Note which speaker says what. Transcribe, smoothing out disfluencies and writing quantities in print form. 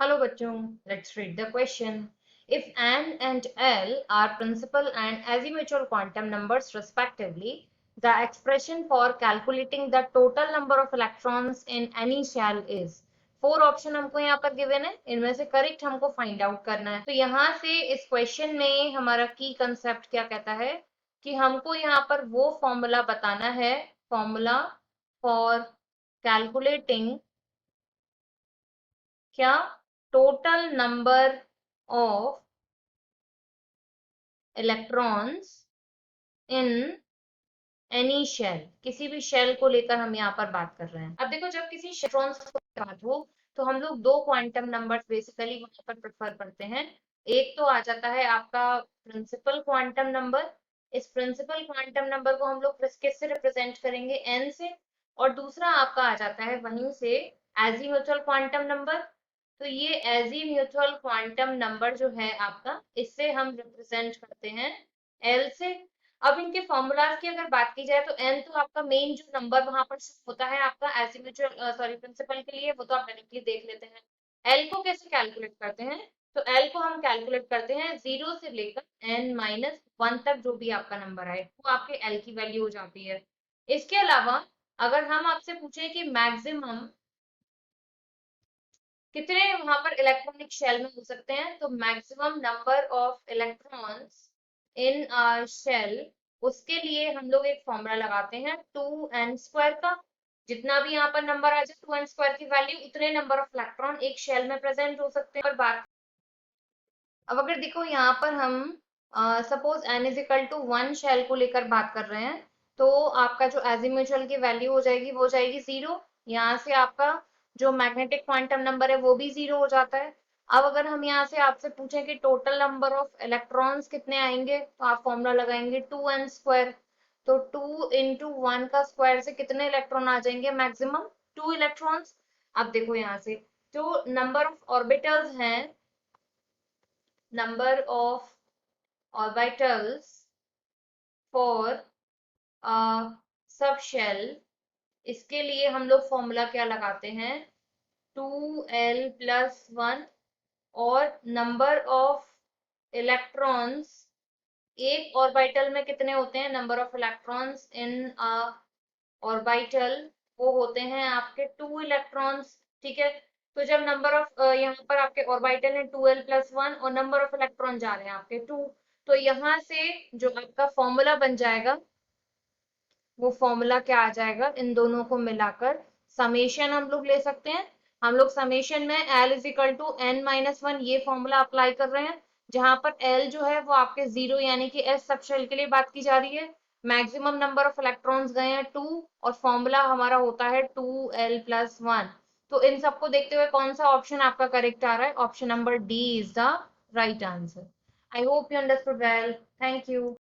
Speaker 1: Hello बच्चों, let's read the question. If N and L are principal and azimuthal quantum numbers respectively, the expression for calculating the total number of electrons in any shell is. Four option हमको यहाँ पर given है, इनमें से correct हमको find out करना है। तो यहाँ से इस क्वेश्चन में हमारा की कंसेप्ट क्या कहता है कि हमको यहाँ पर वो फॉर्मूला बताना है, फॉर्मूला फॉर कैलकुलेटिंग क्या total number of electrons in any shell, किसी भी शेल को लेकर हम यहाँ पर बात कर रहे हैं। अब देखो, जब किसी इलेक्ट्रॉन्स की बात हो तो हम लोग दो क्वांटम नंबर्स बेसिकली वहां पर प्रेफर करते हैं। एक तो आ जाता है आपका प्रिंसिपल क्वांटम नंबर। इस प्रिंसिपल क्वांटम नंबर को हम लोग किससे रिप्रेजेंट करेंगे, एन से। और दूसरा आपका आ जाता है वहीं से एजीम्यूथुअल क्वांटम नंबर। तो ये एजीम्यूथुअल क्वांटम नंबर जो है आपका, इससे हम रिप्रेजेंट करते हैं एल से। अब इनके फॉर्मूलाज की अगर बात की जाए तो एन तो आपका मेन जो नंबर वहां पर होता है आपका एजीम्यूथुअल सॉरी प्रिंसिपल के लिए, वो तो आप डायरेक्टली देख लेते हैं। एल को कैसे कैलकुलेट करते हैं, तो एल को हम कैलकुलेट करते हैं जीरो से लेकर एन माइनस वन तक जो भी आपका नंबर आए वो आपके एल की वैल्यू हो जाती है। इसके अलावा अगर हम आपसे पूछे कि मैक्सिमम कितने वहां पर इलेक्ट्रॉनिक शेल में हो सकते हैं, तो maximum number of electrons in shell, उसके लिए हम लोग एक फॉर्मूला लगाते हैं टू एन स्क्वायर का। जितना भी यहाँ पर नंबर आ जाए टू एन स्क्वायर की वैल्यू, उतने नंबर ऑफ इलेक्ट्रॉन एक शेल में प्रेजेंट हो सकते हैं। और बात अब अगर देखो यहाँ पर हम suppose n is equal to one shell को लेकर बात कर रहे हैं, तो आपका जो एजीम्यूचुअल की वैल्यू हो जाएगी वो हो जाएगी जीरो। यहाँ से आपका जो मैग्नेटिक क्वांटम नंबर है वो भी जीरो हो जाता है। अब अगर हम यहाँ से आपसे पूछें कि टोटल नंबर ऑफ इलेक्ट्रॉन्स कितने आएंगे, तो आप फॉर्मूला लगाएंगे टू एन स्क्वायर। तो टू इंटू वन का स्क्वायर से कितने इलेक्ट्रॉन आ जाएंगे, मैक्सिमम टू इलेक्ट्रॉन्स। अब देखो यहाँ से जो नंबर ऑफ ऑर्बिटल्स हैं, number of orbitals for a subshell, इसके लिए हम लोग फॉर्मूला क्या लगाते हैं, टू एल प्लस वन। और नंबर ऑफ इलेक्ट्रॉन्स एक ऑर्बिटल में कितने होते हैं, number of electrons in orbital, वो होते हैं आपके टू इलेक्ट्रॉन्स। ठीक है। तो जब नंबर ऑफ यहाँ पर आपके ऑर्बिटल है टू एल प्लस वन और नंबर ऑफ इलेक्ट्रॉन जा रहे हैं आपके टू, तो यहाँ से जो आपका फॉर्मूला बन जाएगा वो फॉर्मूला क्या आ जाएगा, इन दोनों को मिलाकर समेशन हम लोग ले सकते हैं। हम लोग समेशन में l is equal to n minus one ये फॉर्मूला अप्लाई कर रहे हैं, जहां पर एल जो है वो आपके जीरो यानी कि एस सब शेल के लिए बात की जा रही है। मैक्सिमम नंबर ऑफ इलेक्ट्रॉन्स गए हैं टू, और फॉर्मूला हमारा होता है टू एल प्लस वन। तो इन सबको देखते हुए कौन सा ऑप्शन आपका करेक्ट आ रहा है, option number D is the right answer. I hope you understood well, thank you.